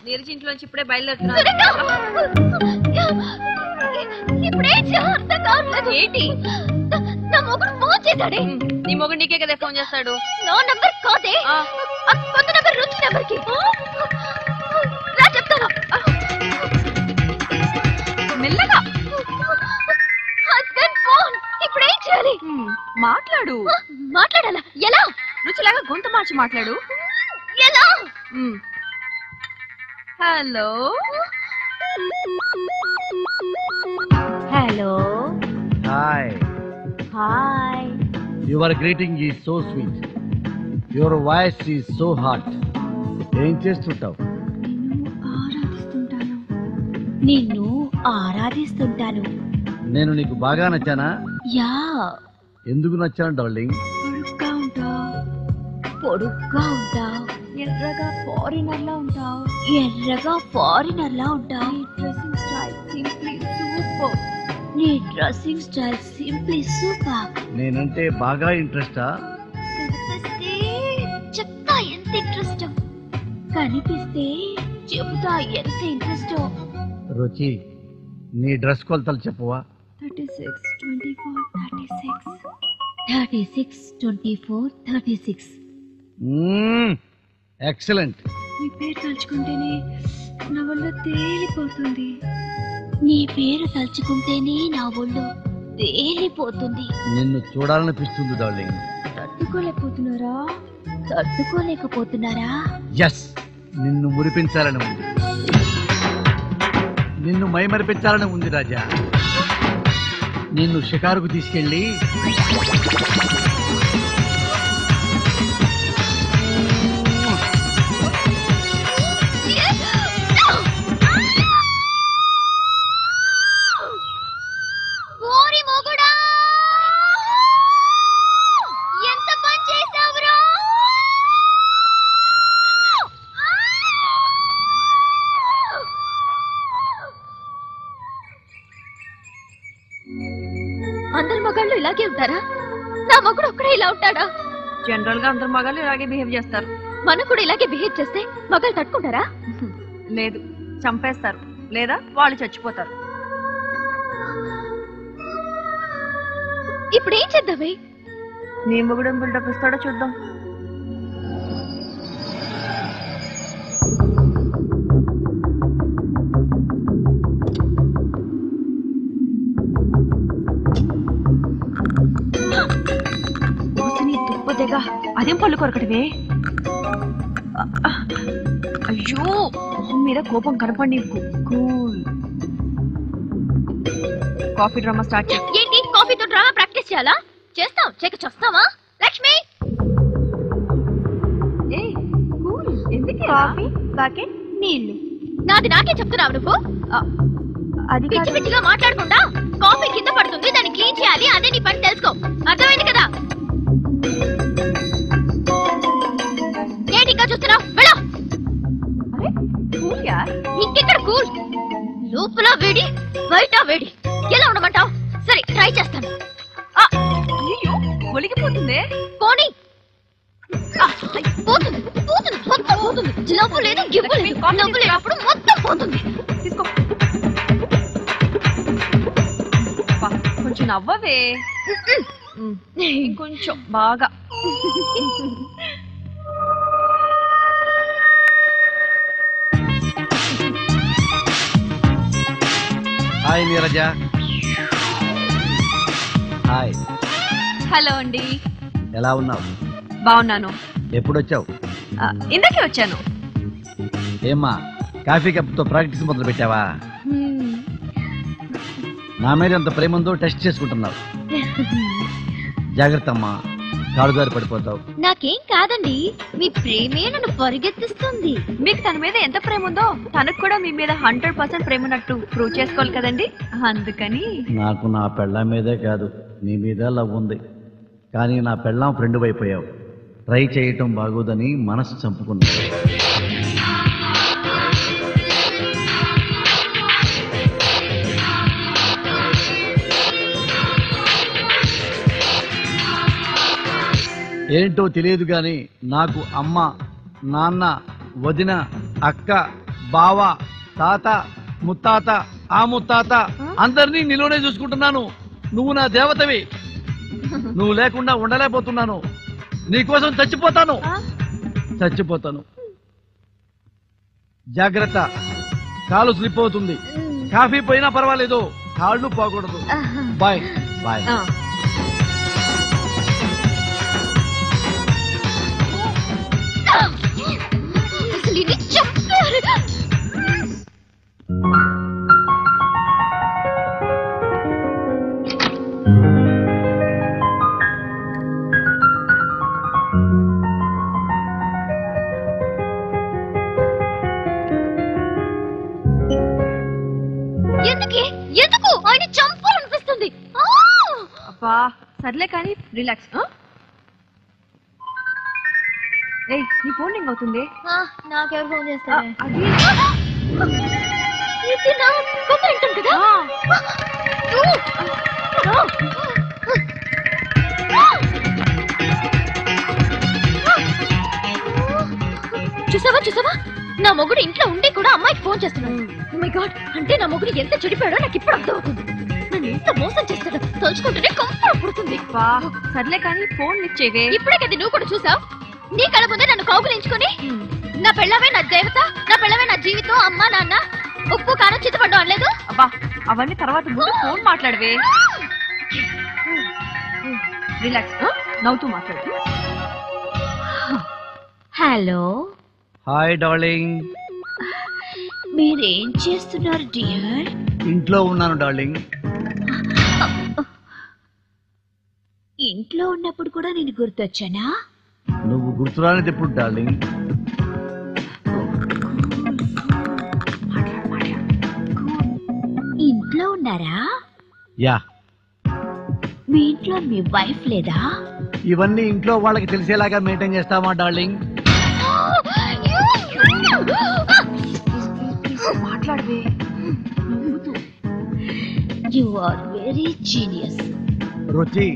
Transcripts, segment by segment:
నీరజ్ ఇంట్లోంచి ఇప్పుడే బయలుదేరుతున్నా. ఏంటి నా మొగుడు ఫోన్ చేశాడే. నీ మొగుడు నీకే కదా ఫోన్ చేస్తాడు. నా నంబర్ కాదే, కొత్త నంబర్ రుచి నంబర్కి రా చెప్తాను. మెల్లగా. Husband phone. ఇప్పుడు ఏం చేయాలి? మాట్లాడు. మాట్లాడాలా? ఎలా? రుచిలాగా గొంతు మార్చి మాట్లాడు. ఎలా? Hello hello. Hi. Hi. Your greeting is so sweet. Your voice is so hot. ఏం చేస్తుంటావు? నిన్ను ఆరాధిస్తుంటాను. నేను నీకు బాగా నచ్చానా? యా. ఎందుకు నచ్చాను డార్లింగ్? పొడుగ్గా ఉంటావు, ఎర్రగా ఫారినర్ లా ఉంటావు. నీ డ్రెస్సింగ్ స్టైల్ సింప్లీ సూపర్. నేనంటే బాగా ఇంట్రెస్టా? కనిపిస్తే చెప్తా ఎంత ఇంట్రెస్ట్. కనిపిస్తే చెబుతా ఎంత ఇంట్రెస్ట్. రుచి, నీ డ్రెస్ కొలతలు చెప్పవా? 36, 24, 36. ఎక్సలెంట్. నీ పేరు తలుచుకుంటేనే నా ఒళ్ళు తేలిపోతుంది. నీ పేరు తలుచుకుంటేనే నా ఒళ్ళు తేలిపోతుంది. నిన్ను చూడాలనిపిస్తుంది డార్లింగ్. తట్టుకోలేకపోతున్నారా? ఎస్, నిన్ను మురిపించాలని ఉంది. నిన్ను మైమరిపించాలని ఉంది రాజా. నిన్ను షికారుకు తీసుకెళ్ళి అందరు మగాళ్ళు ఇలాగే ఉంటారా? నా మగుడు ఒక్కడే ఇలా ఉంటాడా? జనరల్ గా అందరు మగాళ్ళు ఇలాగే బిహేవ్ చేస్తారు. మనం కూడా ఇలాగే బిహేవ్ చేస్తే మగాళ్ళు తట్టుకుంటారా? లేదు, చంపేస్తారు లేదా వాళ్ళు చచ్చిపోతారు. ఇప్పుడు ఏం చేద్దామే? నీ మొగుడు బిల్డప్ ఇస్తాడో చూద్దాం. దుప్పదేగా అదేం పళ్ళు కొరకటివే. అయ్యో, మొహం మీద కోపం కనపడి. కూల్. కాఫీ డ్రామా స్టార్ట్ చేయి. ఏంటి కాఫీతో డ్రామా ప్రాక్టీస్ చేయాలా? చేస్తాం, చెక్ చూస్తావా? లక్ష్మి, కాఫీ, బకెట్, నీళ్లు. నాది నాకే చెప్తున్నావు నువ్వు? అది పిచ్చి పిచ్చిగా మాట్లాడకుండా కాఫీ కింద పడుతుంది, దాన్ని క్లీన్ చేయాలి, అదే నీ పని, తెలుసుకో. అర్థమైంది కదా? ఏంటి ఇంకా చూస్తున్నావు? వెళ్ళు. ఇంకెక్కడ కూల్? లోపల వేడి, బయట వేడి. ఎలా ఉండమంటావు? సరే, ట్రై చేస్తాను. ఒలిగిపోతుంది. పోనీ. పోతుంది, పోతుంది, మొత్తం పోతుంది. నవ్వు లేదు, గివ్వు లేదు. నవ్వు లేనప్పుడు మొత్తం పోతుంది. తీసుకో. కొంచెం నవ్వవే. కొంచెం బాగా. హాయ్ నీరజ. హాయ్. హలో అండి. ఎలా ఉన్నావు? బాగున్నాను. ఎప్పుడొచ్చావు? ఇందాకే వచ్చాను. ఏమ్మా, కాఫీ కప్తో ప్రాక్టీస్ మొదలు పెట్టావా? నా మీద ఎంత ప్రేమ ఉందో టెస్ట్ చేసుకుంటున్నావు. జాగ్రత్త అమ్మా, కాలుగారి పడిపోతావు. నాకేం కాదండి, మీ ప్రేమే నన్ను పరిగెత్తిస్తుంది. మీకు తన మీద ఎంత ప్రేమ ఉందో తనకు కూడా మీ మీద 100% ప్రేమ ఉన్నట్టు ప్రూవ్ చేసుకోవాలి కదండి. అందుకని నాకు నా పెళ్ళాం మీదే కాదు, నీ మీద లవ్ ఉంది. కానీ నా పెళ్ళాం ఫ్రెండ్ అయిపోయావు. ట్రై చేయటం బాగోదని మనసు చంపుకున్నా. ఏంటో తెలియదు గాని నాకు అమ్మ, నాన్న, వదిన, అక్క బావ తాత ముత్తాత ఆ ముత్తాత అందరినీ నిలువనే చూసుకుంటున్నాను. నువ్వు నా దేవతవి. నువ్వు లేకుండా ఉండలేకపోతున్నాను. నీకోసం చచ్చిపోతాను. జాగ్రత్త, కాలు స్లిప్ అవుతుంది. కాఫీ పోయినా పర్వాలేదు, కాళ్ళు పోకూడదు. Bye bye. ఎందుకు ఆయన చంపాలనిపిస్తుంది. అబ్బా సర్లే కానీ రిలాక్స్. నీ ఫోన్ రింగ్ అవుతుంది. నాకెవరు ఫోన్ చేస్తారు? చూసావా నా మొగుడు ఇంట్లో ఉండి కూడా అమ్మాయికి ఫోన్ చేస్తున్నాడు. ఓ మై గాడ్, అంటే నా మొగుడు ఎంత చెడిపోయాడో నాకు ఇప్పుడు అర్థమవుతుంది. నన్ను ఎంత మోసం చేస్తాడో తలుచుకుంటూనే కంపర పుడుతుంది. సర్లే కానీ ఫోన్ లిఫ్ట్ చేయవే. ఇప్పుడే కదా నువ్వు కూడా చూసావు. నీ కళ్ళ ముందే నన్ను కౌగులించుకొని నా పెళ్ళవే నా దేవత, నా పెళ్ళవే నా జీవితం, అమ్మ నాన్న ఉప్పు కారం చిత్తపడ్డం అనలేదు. అబ్బా అవన్నీ తర్వాత ముందు ఫోన్ మాట్లాడవే. రిలాక్స్, నవ్వుతూ మాట్లాడు. Hello, hi darling. మీరేం చేస్తున్నారు డియర్? ఇంట్లో ఉన్నాను డార్లింగ్. ఇంట్లో ఉన్నప్పుడు కూడా నేను గుర్తొచ్చానా? నువ్వు గుర్తురానిది ఎప్పుడు డార్లింగ్? ఇంట్లో ఉన్నారా? యా. మీ ఇంట్లో మీ వైఫ్ లేదా? ఇవన్నీ ఇంట్లో వాళ్ళకి తెలిసేలాగా మెయింటైన్ చేస్తావా డార్లింగ్? మాట్లాడవే. You are very genius. Ruchi,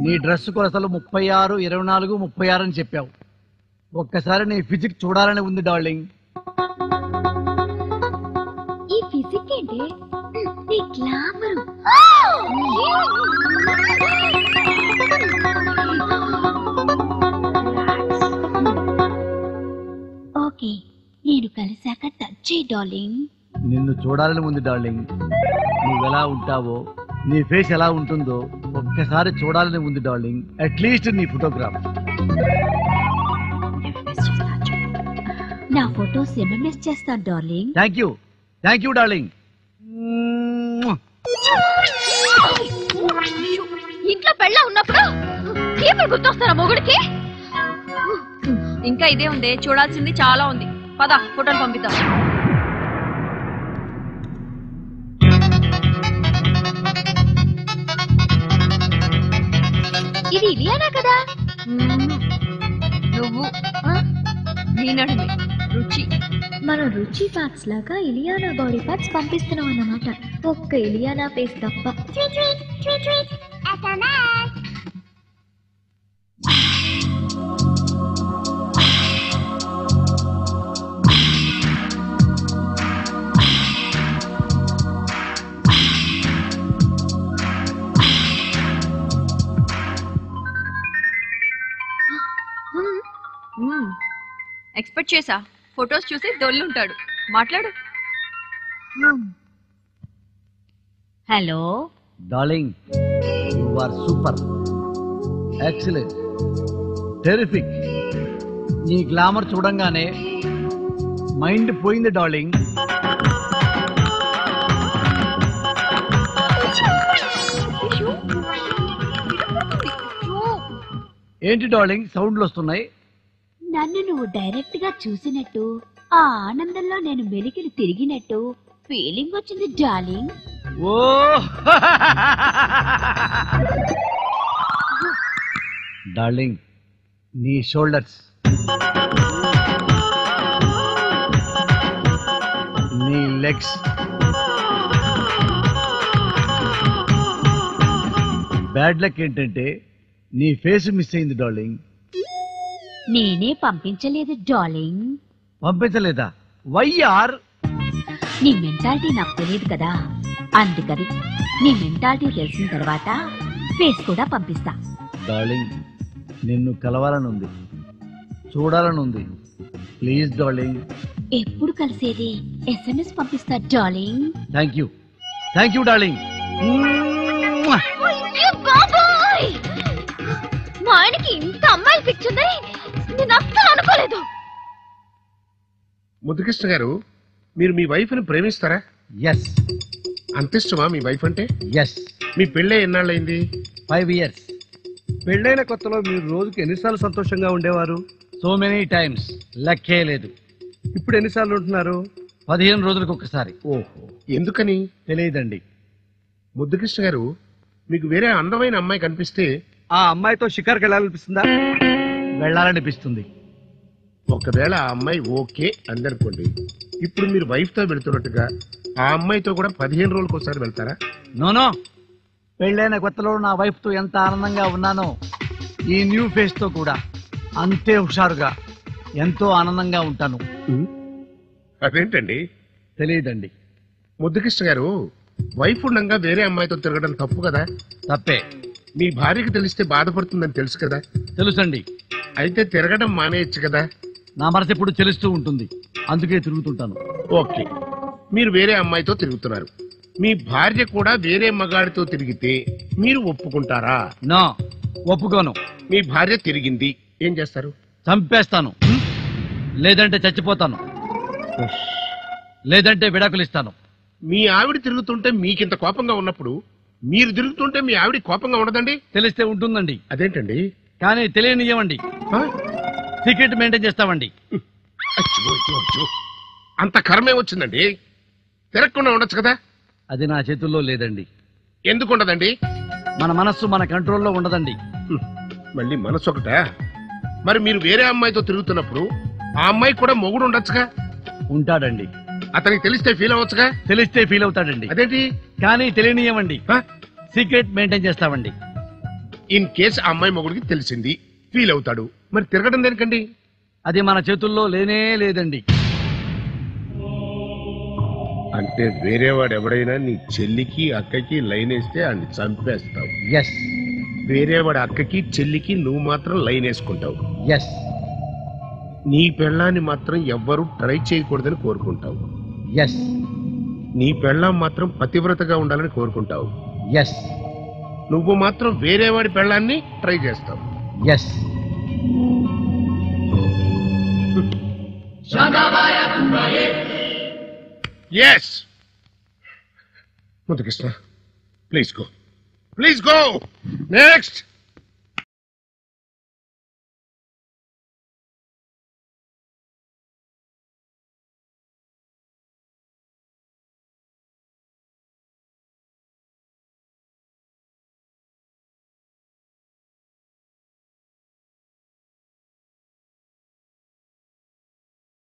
నీ డ్రెస్ కొలతలు 36, 24, 36 అని చెప్పావు. ఒక్కసారి నీ ఫిజిక్ చూడాలని ఉంది డార్లింగ్. ఈ ఫిజిక్ ఏంటి? నీ గ్లామర్. ఓకే, నేను కలిసాక టచ్ చేయి డార్లింగ్. నిన్ను చూడాలని ఉంది డార్లింగ్. నువ్వెలా ఉంటావో, నీ ఫేస్ ఎలా ఉంటుందో ఒక్కసారి చూడాలని ఉంది డార్లింగ్. అట్లీస్ట్ నీ ఫోటోగ్రాఫ్. నా ఫోటోస్ ఎంఎంఎస్ చేస్తాను డార్లింగ్. Thank you darling. ఇంట్లో పెళ్ళ ఉన్నప్పుడు ఇప్పుడు గుర్తొస్తారా మొగుడికి? ఇంకా ఇదే ఉంది, చూడాల్సింది చాలా ఉంది. పద ఫోటోలు పంపిద్దాం. ఇది ఇలియానా కదా? నువ్వు నేనడుమే రుచి. మనం రుచి ఫ్యాక్స్ లాగా ఇలియానా బాడీ ఫ్యాక్స్ పంపిస్తున్నాం అన్నమాట. ఒక్క ఇలియానా ఫేస్ తప్ప. ఎక్స్పెక్ట్ చేసా. ఫొటోస్ చూసి దొల్లుంటాడు. మాట్లాడు. Hello darling, you are super, excellent, terrific. నీ గ్లామర్ చూడంగానే మైండ్ పోయింది డార్లింగ్. ఏంటి డార్లింగ్ సౌండ్లు వస్తున్నాయి? నన్ను నువ్వు డైరెక్ట్ గా చూసినట్టు, ఆ ఆనందంలో నేను మెలికిలు తిరిగినట్టు ఫీలింగ్ వచ్చింది డార్లింగ్. ఓ డార్లింగ్, నీ షోల్డర్స్, నీ లెగ్స్, బ్యాడ్ లక్ ఏంటంటే నీ ఫేస్ మిస్ అయింది డార్లింగ్. నేనే పంపించలేదు డార్లింగ్. పంపించలేదా? వైఆర్ నీ మెంటాలిటీ నాకు తెలియదు కదా, అందుకని నీ మెంటాలిటీ తెలిసిన తర్వాత ఫేస్ కూడా పంపిస్తా. డార్లింగ్, నిన్ను కలవాలనుంది, చూడాలనుంది. Please darling. ఎప్పుడు కలిసేది? SMS పంపిస్తా డార్లింగ్. Thank you darling. అయ్యో బాబోయ్! మా ఆయనకి ఇంత అమ్మాయిలు పిచ్చుంది నేను అస్సలు అనుకోలేదు. ముద్దుకృష్ణ గారు, మీరు మీ వైఫ్ ని ప్రేమిస్తారా? ఎస్ అంత ఇష్టమా మీ వైఫ్ అంటే? ఎస్. మీ పెళ్ళే ఎన్నాళ్ళైంది? 5 years. పెళ్ళైన కొత్తలో మీరు రోజుకి ఎన్నిసార్లు సంతోషంగా ఉండేవారు? సో మెనీ టైమ్స్, లెక్కే లేదు. ఇప్పుడు ఎన్నిసార్లు ఉంటున్నారు? 15 రోజులకు ఒకసారి. ఓహో, ఎందుకని? తెలియదండి. ముద్దుకృష్ణ గారు, మీకు వేరే అందమైన అమ్మాయి కనిపిస్తే ఆ అమ్మాయితో షికార్కి వెళ్ళాలనిపిస్తుందా? వెళ్ళాలనిపిస్తుంది. ఒకవేళ ఆ అమ్మాయి ఓకే అందనుకోండి, ఇప్పుడు మీరు వైఫ్ తో వెళ్తున్నట్టుగా ఆ అమ్మాయితో కూడా 15 రోజులకు ఒకసారి వెళ్తారా? నోనో. పెళ్ళైన కొత్తలో నా వైఫ్ తో ఎంత ఆనందంగా ఉన్నానో, ఈ న్యూ ఫేస్ తో కూడా అంతే హుషారుగా ఎంతో ఆనందంగా ఉంటాను. అదేంటండి? తెలియదండి. ముద్దుకృష్ణ గారు, వైఫ్ ఉండగా వేరే అమ్మాయితో తిరగడం తప్పు కదా? తప్పే. మీ భార్యకి తెలిస్తే బాధపడుతుందని తెలుసు కదా? తెలుసండి. అయితే తిరగడం మానేయచ్చు కదా? నా మనసు ఎప్పుడు తెలుస్తూ ఉంటుంది, అందుకే తిరుగుతుంటాను. ఓకే, మీరు వేరే అమ్మాయితో తిరుగుతున్నారు, మీ భార్య కూడా వేరే మగాడితో తిరిగితే మీరు ఒప్పుకుంటారా? నా ఒప్పుకోను. మీ భార్య తిరిగింది, ఏం చేస్తారు? చంపేస్తాను. లేదంటే చచ్చిపోతాను. లేదంటే విడాకులు ఇస్తాను. మీ ఆవిడ తిరుగుతుంటే మీకింత కోపంగా ఉన్నప్పుడు మీరు తిరుగుతుంటే మీ ఆవిడ కోపంగా ఉండదండి? తెలిస్తే ఉంటుందండి, అదేంటండి? కానీ తెలియనియమండి. ఆ? సీక్రెట్ మెయింటైన్ చేస్తామండి. అచ్చో, అంత కర్మే వచ్చిందండి. తిరగకుండా ఉండొచ్చు కదా? అది నా చేతుల్లో లేదండి. ఎందుకు ఉండదండి? మన మనస్సు మన కంట్రోల్లో ఉండదండి. మళ్ళీ మనసు ఒకటా? మరి మీరు వేరే అమ్మాయితో తిరుగుతున్నప్పుడు ఆ అమ్మాయి కూడా మొగుడు ఉండొచ్చుగా? ఉంటాడండి. అతనికి తెలిస్తే ఫీల్ అవ్వచ్చుగా? తెలిస్తే ఫీల్ అవుతాడండి, అదేంటి? కానీ తెలియనియమండి. ఆ? సీక్రెట్ మెయింటైన్ చేస్తామండి. ఇన్ కేస్ ఆ అమ్మాయి మొగుడికి తెలిసింది, ఫీల్ అవుతాడు, మరి తిరగడం దేనికండి? అది మన చేతుల్లో లేనే లేదండి. అంటే వేరేవాడు ఎవడైనా నీ చెల్లికి అక్కకి లైన్ వేస్తే ఆయన చంపేస్తావు. ఎస్ వేరేవాడి అక్కకి చెల్లికి నువ్వు మాత్రం లైన్ వేసుకుంటావు. ఎస్ నీ పెళ్ళాన్ని మాత్రం ఎవ్వరూ ట్రై చేయకూడదని కోరుకుంటావు. ఎస్ నీ పెళ్ళాం మాత్రం పతివ్రతగా ఉండాలని కోరుకుంటావు. ఎస్ నువ్వు మాత్రం వేరేవాడి పెళ్ళాన్ని ట్రై చేస్తావు. Yes yes. Muddukrishna, please go, please go. Next.